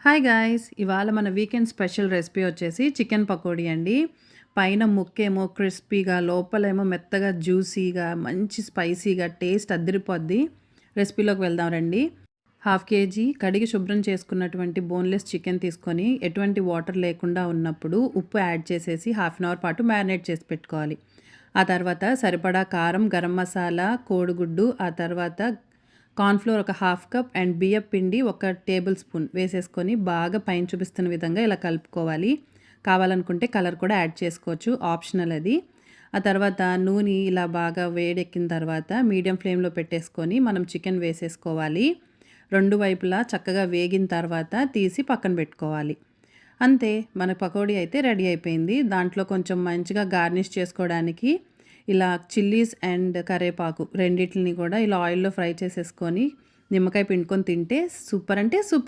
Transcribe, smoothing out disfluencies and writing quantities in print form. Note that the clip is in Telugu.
Hi guys! ఇవాళ మన వీకెండ్ స్పెషల్ రెసిపీ వచ్చేసి చికెన్ పకోడీ అండి. పైన ముక్కేమో క్రిస్పీగా, లోపలేమో మెత్తగా జ్యూసీగా, మంచి స్పైసీగా టేస్ట్ అద్దిరిపోద్ది. రెసిపీలోకి వెళ్దాం రండి. హాఫ్ కేజీ కడిగి శుభ్రం చేసుకున్నటువంటి బోన్‌లెస్ చికెన్ తీసుకొని, ఎటువంటి వాటర్ లేకుండా ఉన్నప్పుడు ఉప్పు యాడ్ చేసేసి హాఫ్ అన్ అవర్ పాటు మ్యారినేట్ చేసి పెట్టుకోవాలి. ఆ తర్వాత సరిపడా కారం, గరం మసాలా, కోడిగుడ్డు, ఆ తర్వాత కార్న్‌ఫ్లోర్ ఒక హాఫ్ కప్ అండ్ బియ్యపు పిండి ఒక టేబుల్ స్పూన్ వేసేసుకొని బాగా పైన చూపిస్తున్న విధంగా ఇలా కలుపుకోవాలి. కావాలనుకుంటే కలర్ కూడా యాడ్ చేసుకోవచ్చు. ఆప్షనల్ అది. ఆ తర్వాత నూనె ఇలా బాగా వేడెక్కిన తర్వాత మీడియం ఫ్లేమ్‌లో పెట్టేసుకొని మనం చికెన్ వేసేసుకోవాలి. 2 వైపులా చక్కగా వేగిన తర్వాత తీసి పక్కన పెట్టుకోవాలి. అంతే మన పకోడీ అయితే రెడీ అయిపోయింది. దాంట్లో కొంచెం మంచిగా గార్నిష్ చేసుకోవడానికి ఇలా చిల్లీస్ అండ్ కరివేపాకు రెండిటిని కూడా ఇలా ఆయిల్‌లో ఫ్రై చేసేసుకొని నిమ్మకాయ పిండుకొని తింటే సూపర్ అంటే సూపర్.